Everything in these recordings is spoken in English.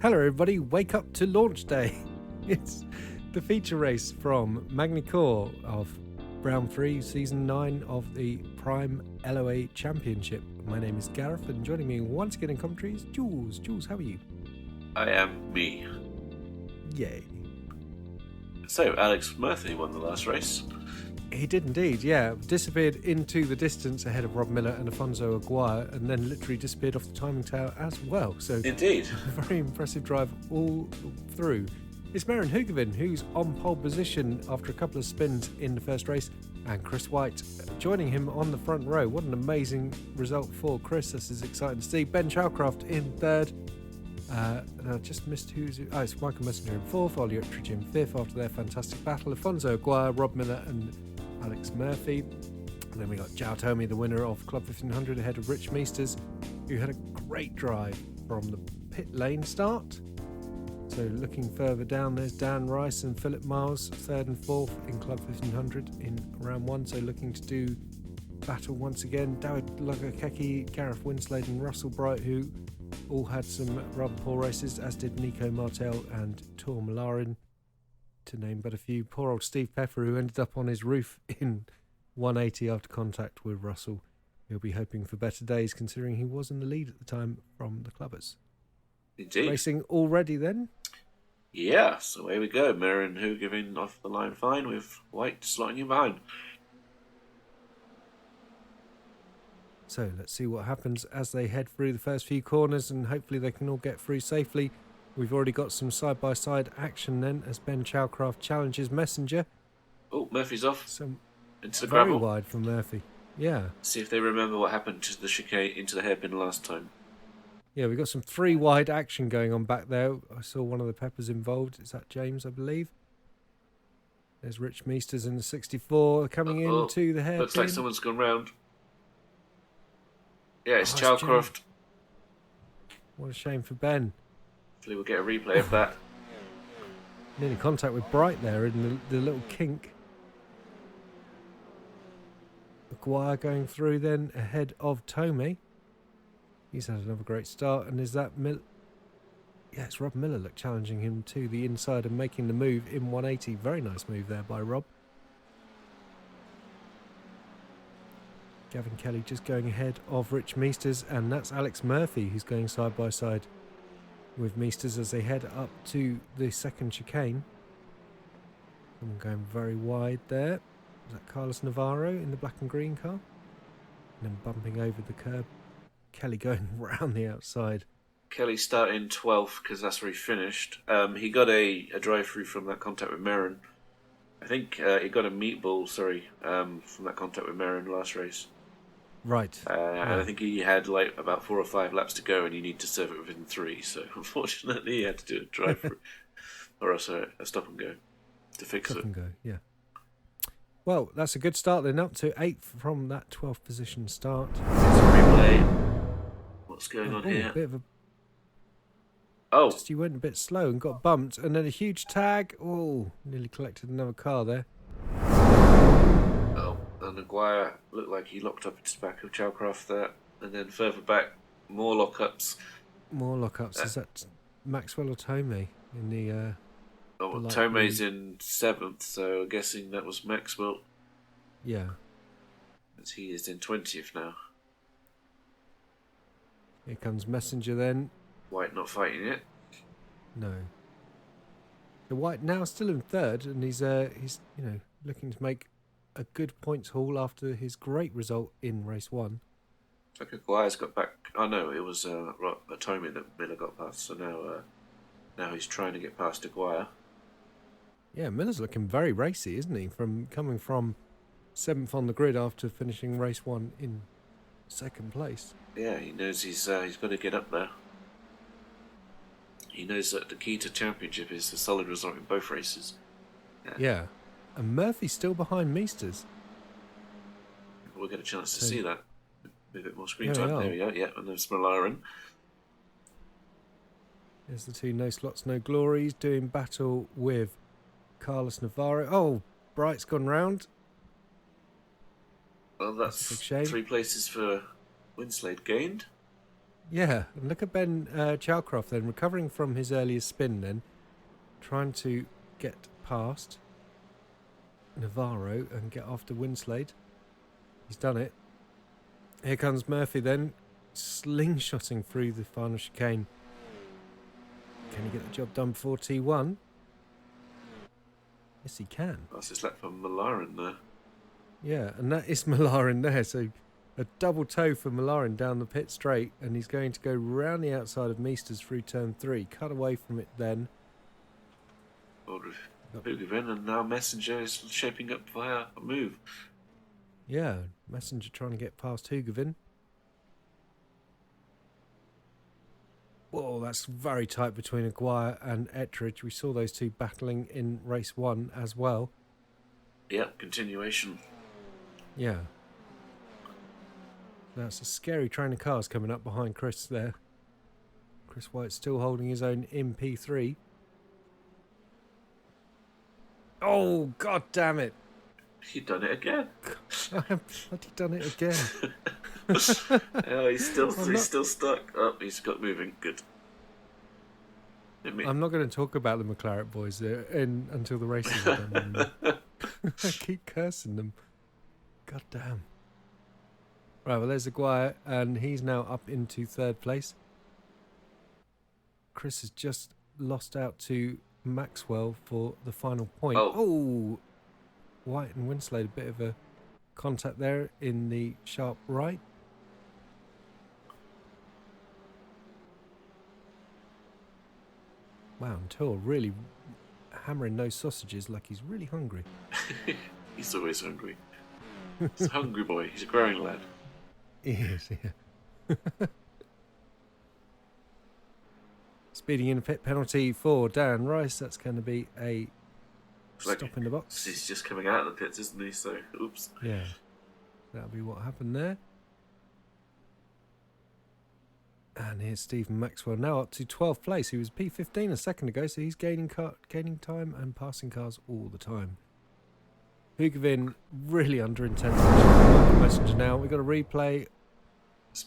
Hello everybody, wake up to launch day. It's the feature race from Magny Cours of Round 3, Season 9 of the Prime LOA Championship. My name is Gareth and joining me once again in commentary is Jools. Jools, how are you? I am me. Yay. So, Alex Murphy won the last race. He did indeed, yeah. Disappeared into the distance ahead of Rob Miller and Afonso Aguirre and then literally disappeared off the timing tower as well. So Indeed. A very impressive drive all through. It's Maren Hugevin who's on pole position after a couple of spins in the first race, and Chris White joining him on the front row. What an amazing result for Chris. This is exciting to see. Ben Chalcroft in third. And I just missed it's Michael Messenger in fourth, Ollie Uttridge in fifth after their fantastic battle. Afonso Aguirre, Rob Miller and Alex Murphy. And then we got Jao Tomey, the winner of Club 1500, ahead of Rich Meesters, who had a great drive from the pit lane start. So looking further down, there's Dan Rice and Philip Miles, third and fourth in Club 1500 in round one. So looking to do battle once again. Dawid Lugakeki, Gareth Winslade and Russell Bright, who all had some rather poor races, as did Nico Martel and Tor Malarin, to name but a few. Poor old Steve Pepper, who ended up on his roof in 180 after contact with Russell. He'll be hoping for better days, considering he was in the lead at the time from the clubbers. Indeed. Racing already then? Yeah, so here we go. Maren Hugevin off the line fine with White slotting him behind. So let's see what happens as they head through the first few corners, and hopefully they can all get through safely. We've already got some side-by-side action then as Ben Chalcroft challenges Messenger. Oh, Murphy's off. Some into the very gravel. wide from Murphy. Yeah. See if they remember what happened to the chicane into the hairpin last time. Yeah, we've got some three wide action going on back there. I saw one of the Peppers involved. Is that James, I believe? There's Rich Meesters in the 64 coming into the hairpin. Looks like someone's gone round. Yeah, it's It's Chalcroft. What a shame for Ben. Hopefully we'll get a replay of that. Nearly contact with Bright there in the little kink. Aguirre going through then ahead of Tomey. He's had another great start. And is that Yeah, it's Rob Miller challenging him to the inside and making the move in 180. Very nice move there by Rob. Gavin Kelly just going ahead of Rich Meesters, and that's Alex Murphy who's going side by side with Meesters as they head up to the second chicane. Someone going very wide there. Is that Carlos Navarro in the black and green car? And then bumping over the curb. Kelly going round the outside. Kelly starting 12th because that's where he finished. He got a drive-through from that contact with Maren. I think he got a meatball, from that contact with Maren last race. Right. And I think he had like about 4 or 5 laps to go, and you need to serve it within 3. So unfortunately, he had to do a drive-through, or also a stop and go to fix it. Stop and go, yeah. Well, that's a good start then, up to 8th from that 12th position start. It's a replay. What's going on here? A bit of a... Oh, Just he went a bit slow and got bumped, and then a huge tag. Oh, nearly collected another car there. oh, and Aguirre looked like he locked up into the back of Chalcroft there, and then further back, more lockups. More lockups. Is that Maxwell or Tomey in the... Oh, light Tomei's in 7th, so I'm guessing that was Maxwell, Yeah. as he is in 20th now. Here comes Messenger then. White not fighting it. No. The White now still in third, and he's looking to make a good points haul after his great result in race 1. Like Aguirre's got back. Oh no, it was Tomei that Miller got past. So now he's trying to get past Aguirre. Yeah, Miller's looking very racy, isn't he? Coming from 7th on the grid after finishing race 1 in 2nd place. Yeah, he knows he's got to get up there. He knows that the key to championship is a solid result in both races. Yeah. And Murphy's still behind Meesters. We'll get a chance to see that. A bit more screen There time. we There we go. Yeah, and there's Malarin. There's the two No Slots, No Glories doing battle with Carlos Navarro. Oh, Bright's gone round. Well, that's a big shame. 3 places for Winslade gained. Yeah, and look at Ben Chalcroft then, recovering from his earlier spin then, trying to get past Navarro and get after Winslade. He's done it. Here comes Murphy then, slingshotting through the final chicane. Can he get the job done before T1? Yes, he can. That's his lap from Malarin there. Yeah, and that is Malarin there, so a double toe for Malarin down the pit straight, and he's going to go round the outside of Meesters through turn 3. Cut away from it then. Hoogeveen, and now Messenger is shaping up via a move. Yeah, Messenger trying to get past Hoogeveen. Whoa, that's very tight between Aguirre and Ettridge. We saw those two battling in race 1 as well. Yep, continuation. Yeah. That's a scary train of cars coming up behind Chris there. Chris White still holding his own in P3. Oh, god damn it. He'd done it again. I have bloody done it again. Oh, he's still stuck. Oh, he's got moving. Good. I'm not going to talk about the McLaren boys until the races are done. I keep cursing them. God damn. Right, well, there's Aguirre, and he's now up into 3rd place. Chris has just lost out to Maxwell for the final point. Oh! White and Winslade, a bit of a contact there in the sharp right. Wow, and Tour really hammering those sausages like he's really hungry. He's always hungry. He's a hungry boy. He's a growing lad. He is, yeah. Speeding in a pit penalty for Darren Rice. That's going to be a stop in the box. He's just coming out of the pits, isn't he? So, oops. Yeah, that'll be what happened there. And here's Stephen Maxwell now up to 12th place. He was P15 a second ago, so he's gaining time and passing cars all the time. Hoogeveen really under intense Messenger now. We've got a replay.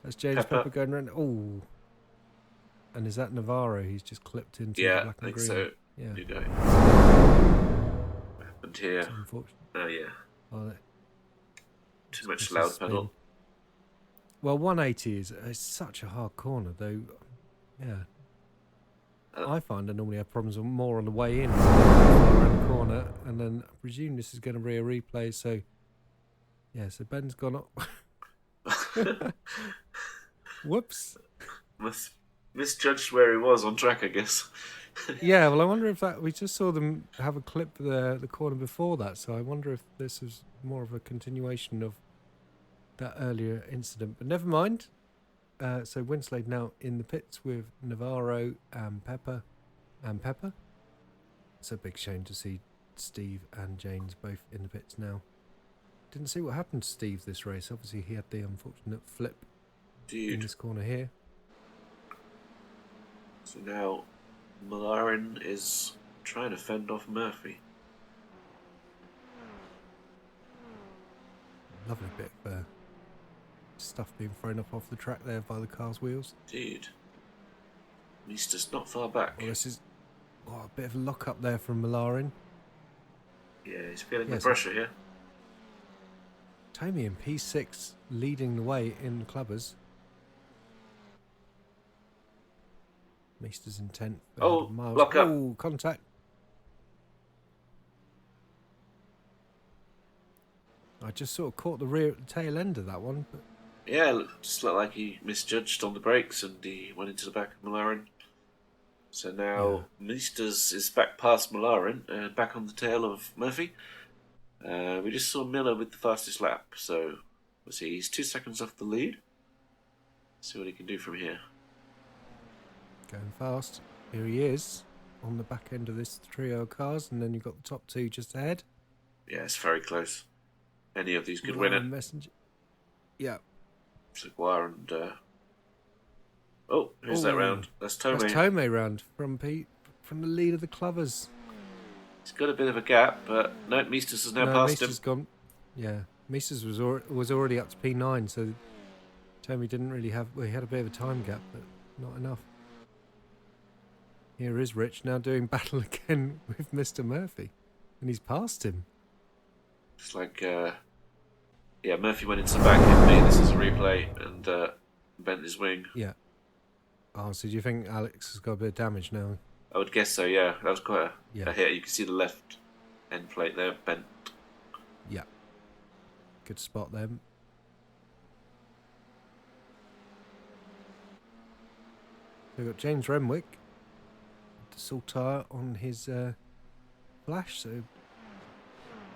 That's James Pepper going around. Oh. And is that Navarro? He's just clipped into the black and green. So. Yeah. You go. What happened here? Oh, yeah. Well, too much loud pedal. Well, 180 is such a hard corner, though. Yeah. I find I normally have problems more on the way in around the corner, and then I presume this is going to be a replay. So, yeah. So Ben's gone up. Whoops. Misjudged where he was on track, I guess. Yeah. Well, I wonder if we just saw them have a clip the corner before that. So I wonder if this is more of a continuation of that earlier incident. But never mind. So Winslade now in the pits with Navarro and Pepper. It's a big shame to see Steve and James both in the pits now. Didn't see what happened to Steve this race. Obviously he had the unfortunate flip in this corner here. So now Malarin is trying to fend off Murphy. Lovely bit of stuff being thrown up off the track there by the car's wheels. Dude. He's just not far back. Well, this is a bit of a lock up there from Malarin. Yeah, he's feeling the pressure here. Tommy in P6 leading the way in the clubbers. Meester's in 10th. Miles. Lock up. Oh, contact. I just sort of caught the tail end of that one. But yeah, it just looked like he misjudged on the brakes and he went into the back of Malarin. So now Meesters is back past Malarin, back on the tail of Murphy. We just saw Miller with the fastest lap, so we'll see. He's 2 seconds off the lead. See what he can do from here. Going fast. Here he is on the back end of this trio of cars, and then you've got the top two just ahead. Yeah, it's very close. Any of these could win it. Messenger. Yeah. Aguirre and who's that round? That's Tomei. That's Tomei round from the lead of the Clovers. He's got a bit of a gap, but no, Meesters has now passed him. Gone. Yeah, Meesters was already up to P9, so Tommy didn't really have... Well, he had a bit of a time gap, but not enough. Here is Rich now doing battle again with Mr. Murphy. And he's passed him. It's like, Murphy went into the back of me. This is a replay and bent his wing. Yeah. Oh, so do you think Alex has got a bit of damage now? I would guess so, yeah. That was quite Yeah. a hit. You can see the left end plate there bent. Yeah. Good spot then. We've got James Renwick, the Saltire on his flash, so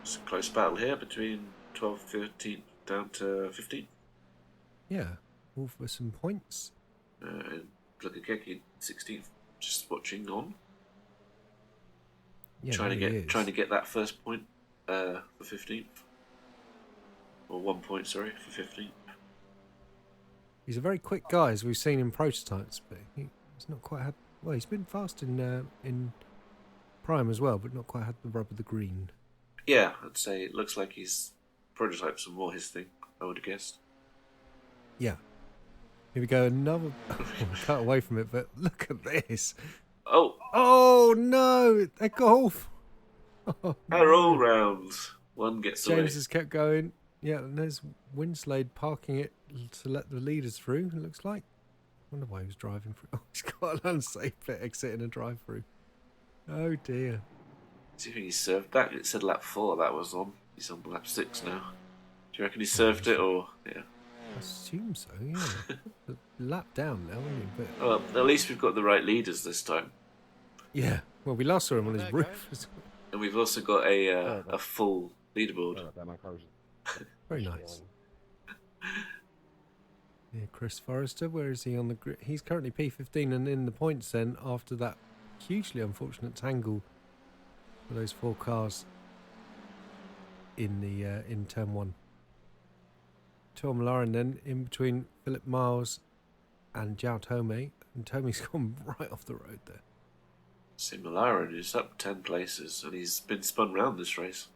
It's a close battle here between 12th, 13th down to 15th. yeah, all for some points. And Plugakeki 16th, just watching on. Yeah, trying there he to is. get that first point for 15th. Or 1 point, sorry, for 15th. He's a very quick guy, as we've seen in prototypes, but he's not quite had... Well, he's been fast in Prime as well, but not quite had the rub of the green. Yeah, I'd say it looks like his prototypes are more his thing, I would have guessed. Yeah. Here we go, another... cut away from it, but look at this. Oh! Oh, no! A golf! Oh, They're all rounds. One gets away. James has kept going. Yeah, and there's Winslade parking it to let the leaders through, it looks like. Wonder why he was driving through. Oh, he's got an unsafe exit in a drive-through. Oh, dear. See if he served that. It said lap 4 that was on. He's on lap 6 now. Do you reckon he served it or... Yeah. I assume so, yeah. A lap down now, isn't he? But, Well, at least we've got the right leaders this time. yeah. Well, we last saw him on his roof. And we've also got a full leaderboard. Very nice. Yeah, Chris Forrester, where is he on the grid? He's currently P15 and in the points then after that hugely unfortunate tangle for those 4 cars in the in turn 1. Tom Lauren then in between Philip Miles and Zhao Tomei, and Tomei's gone right off the road there. See, Malaren is up 10 places and he's been spun round this race.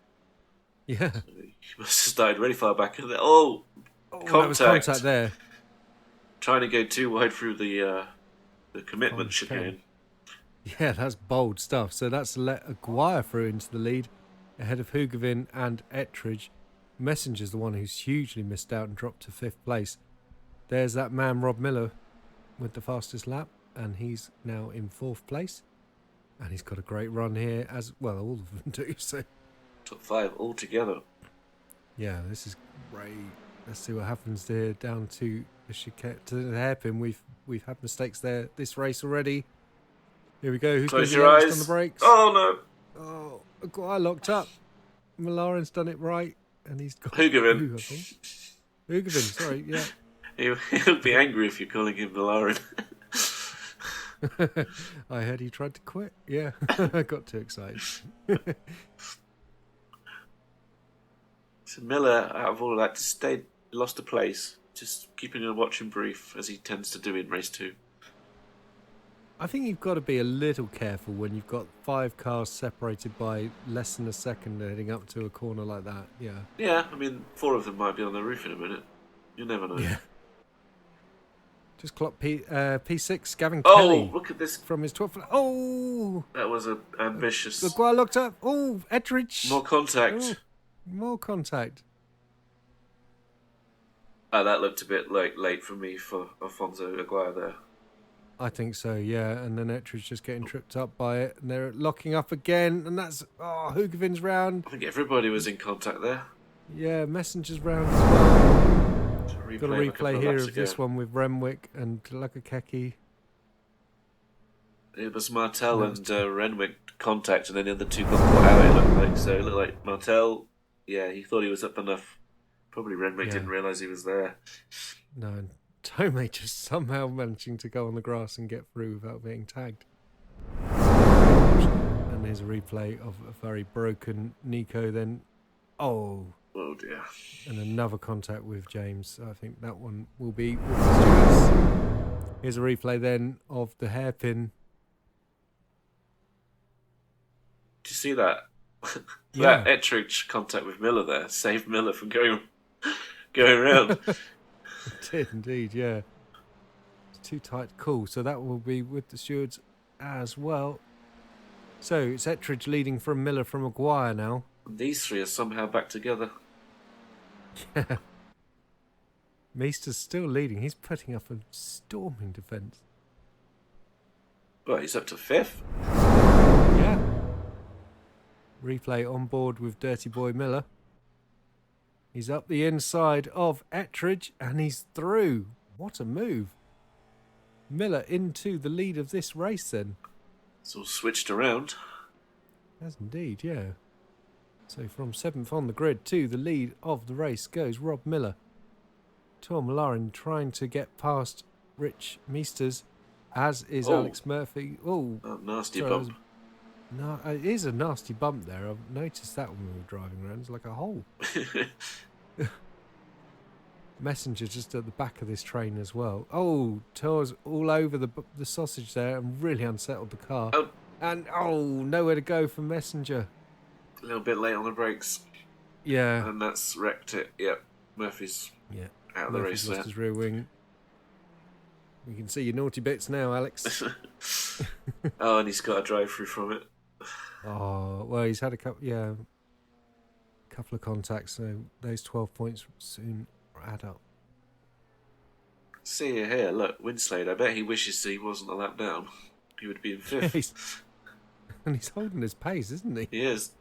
Yeah. He must have started really far back in there. Oh, That was contact there. Trying to go too wide through the commitment chicane. Yeah, that's bold stuff. So that's let Aguirre through into the lead ahead of Hugavin and Ettridge. Messenger's the one who's hugely missed out and dropped to 5th place. There's that man Rob Miller with the fastest lap, and he's now in 4th place. And he's got a great run here, as well, all of them do. So Top 5 altogether. yeah, this is great. Let's see what happens there down to the chicane, to the hairpin. We've had mistakes there this race already. Here we go. Who's going Close to be your next eyes. on the brakes? Oh no! Oh, Aguirre locked up. Malaren's done it right, and he's got Hugavin. I think. Hugavin, sorry, yeah. He'll be angry if you're calling him Malaren. I heard he tried to quit. Yeah, I got too excited. So Miller, out of all of that, just lost a place. Just keeping a watching brief, as he tends to do in race 2. I think you've got to be a little careful when you've got 5 cars separated by less than a second heading up to a corner like that. Yeah. Yeah, I mean, 4 of them might be on the roof in a minute. You never know. Yeah. Just clock P6, Gavin Oh, Kelly look at this. from his 12th. Oh! That was an ambitious. Aguirre looked up. Oh, Ettridge. More contact. Oh, more contact. That looked a bit late for me for Alfonso Aguirre there. I think so, yeah. And then Ettridge just getting tripped up by it. And they're locking up again. And that's... Oh, Hugavin's round. I think everybody was in contact there. Yeah, Messenger's round as well. Got a replay here of this one with Renwick and Lukakeki. It was Martel and Renwick contact, and then the other 2 got caught out, it looked like. So it looked like Martel, yeah, he thought he was up enough. Probably Renwick didn't realise he was there. No, and Tomei just somehow managing to go on the grass and get through without being tagged. And there's a replay of a very broken Nico then. Oh dear. And another contact with James. I think that one will be with the stewards. Here's a replay then of the hairpin. Do you see that? Yeah. That Ettridge contact with Miller there saved Miller from going around. It did indeed, yeah. It's too tight to call, so that will be with the stewards as well. So it's Ettridge leading from Miller from Maguire now. And these three are somehow back together. Yeah. Meester's still leading. He's putting up a storming defence. Well, he's up to 5th. Yeah. Replay on board with Dirty Boy Miller. He's up the inside of Ettridge and he's through. What a move. Miller into the lead of this race then. It's all switched around. Yes, indeed, yeah. So from 7th on the grid to the lead of the race goes Rob Miller. Tom Larin trying to get past Rich Meesters, as is Alex Murphy. Oh, nasty bump. No, it is a nasty bump there. I've noticed that when we were driving around. It's like a hole. Messenger just at the back of this train as well. Oh, Tours all over the sausage there and really unsettled the car. Oh. And, nowhere to go for Messenger. A little bit late on the brakes. Yeah. And that's wrecked it. Yep. Murphy's out of the race there. Lost his rear wing. You can see your naughty bits now, Alex. And he's got a drive-through from it. Oh, well, he's had a couple of contacts, so those 12 points soon add up. See here, look, Winslade. I bet he wishes he wasn't a lap down. He would be in 5th. And he's holding his pace, isn't he? He is.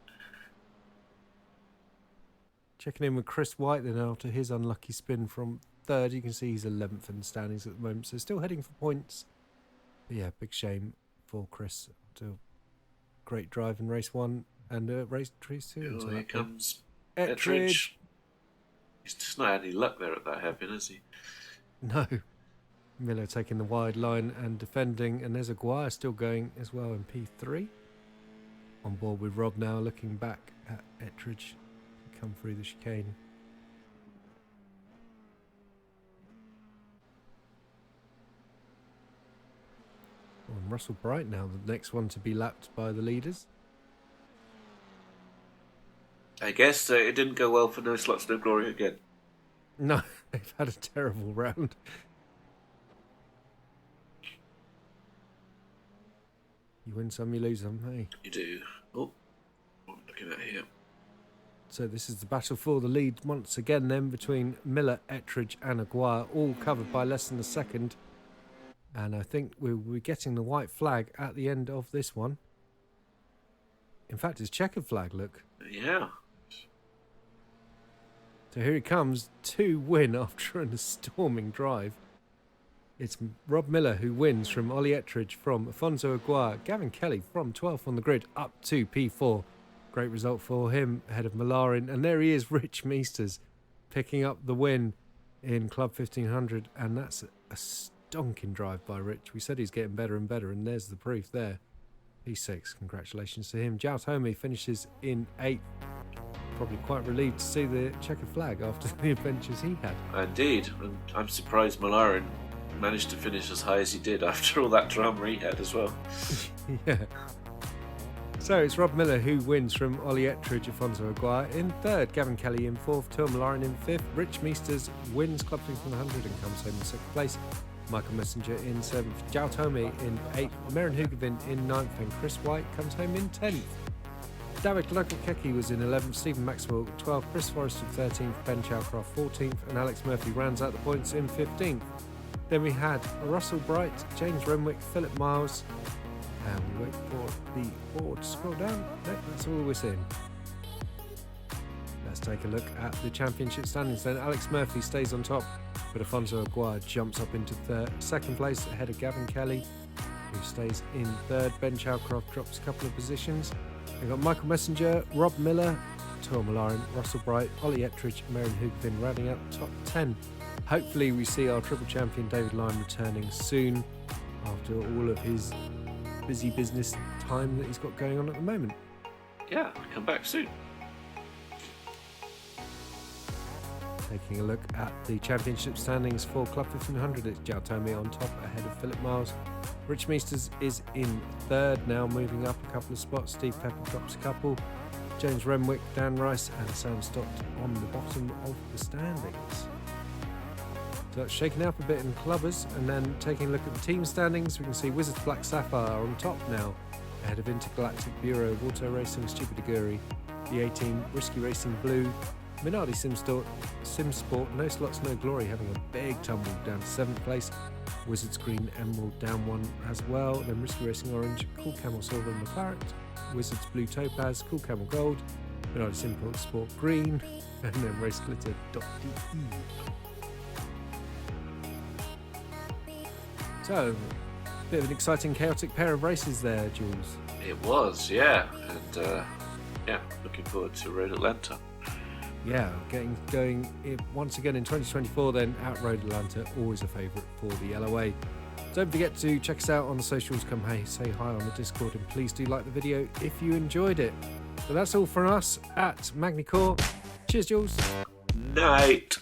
Checking in with Chris White then after his unlucky spin from 3rd. You can see he's 11th in the standings at the moment, so still heading for points. But yeah, big shame for Chris. Great drive in race 1 and race 2. Oh, here comes Ettridge. He's just not had any luck there at that hairpin, has he? No. Miller taking the wide line and defending, and there's Aguirre still going as well in P3. On board with Rob now, looking back at Ettridge come through the chicane. And Russell Bright now, the next one to be lapped by the leaders. I guess it didn't go well for No Slots, No Glory again. No, they've had a terrible round. You win some, you lose some, hey? You do. Oh, what am I looking at here? So this is the battle for the lead once again then between Miller, Ettridge and Aguirre, all covered by less than a second. And I think we'll be getting the white flag at the end of this one. In fact, it's checkered flag, look. Yeah. So here he comes to win after a storming drive. It's Rob Miller who wins from Ollie Ettridge, from Afonso Aguirre, Gavin Kelly from 12th on the grid up to P4. Great result for him ahead of Malarin. And there he is, Rich Meesters, picking up the win in Club 1500. And that's a stonking drive by Rich. We said he's getting better and better, and there's the proof there. P6, congratulations to him. Jout Homey finishes in 8th. Probably quite relieved to see the checkered flag after the adventures he had. Indeed, and I'm surprised Malarin managed to finish as high as he did after all that drama he had as well. Yeah. So it's Rob Miller who wins from Ollie Ettridge, Afonso Aguirre in 3rd, Gavin Kelly in 4th, Tom Malarin in 5th, Rich Meesters wins Club 100 and comes home in 6th place, Michael Messenger in 7th, Jout Homey in 8th, Maren Hugevin in 9th, and Chris White comes home in 10th. David Lokakeki was in 11th, Stephen Maxwell 12th, Chris Forrester 13th, Ben Chowcroft 14th, and Alex Murphy rounds out the points in 15th. Then we had Russell Bright, James Renwick, Philip Miles, and we wait for the board to scroll down. No, that's all we're seeing. Let's take a look at the championship standings then. Alex Murphy stays on top, but Afonso Aguirre jumps up into 2nd place ahead of Gavin Kelly, who stays in 3rd. Ben Chowcroft drops a couple of positions. We've got Michael Messenger, Rob Miller, Tom Malarin, Russell Bright, Ollie Ettridge, Maren Hugevin rounding out the top 10. Hopefully we see our triple champion David Lyne returning soon after all of his busy business time that he's got going on at the moment. Yeah, come back soon. Taking a look at the championship standings for Club 1500, it's Jout Homey on top ahead of Philip Miles. Rich Meesters is in 3rd now, moving up a couple of spots. Steve Pepper drops a couple. James Renwick, Dan Rice and Sam Stott on the bottom of the standings. So that's shaking up a bit in clubbers, and then taking a look at the team standings, we can see Wizards Black Sapphire are on top now, ahead of Intergalactic Bureau, Auto Racing, Stupid Aguri, the A-Team, Risky Racing Blue, Minardi Simsport, No Slots No Glory having a big tumble down to 7th place, Wizards Green Emerald down 1 as well, then Risky Racing Orange, Cool Camel Silver and the Claret, Wizards Blue Topaz, Cool Camel Gold, Minardi Sport Green, and then Race Glitter.de. So, a bit of an exciting, chaotic pair of races there, Jools. It was, yeah. And, looking forward to Road Atlanta. Yeah, getting going once again in 2024 then at Road Atlanta, always a favourite for the LOA. Don't forget to check us out on the socials, come say hi on the Discord, and please do like the video if you enjoyed it. So that's all from us at Magny Cours. Cheers, Jools. Night.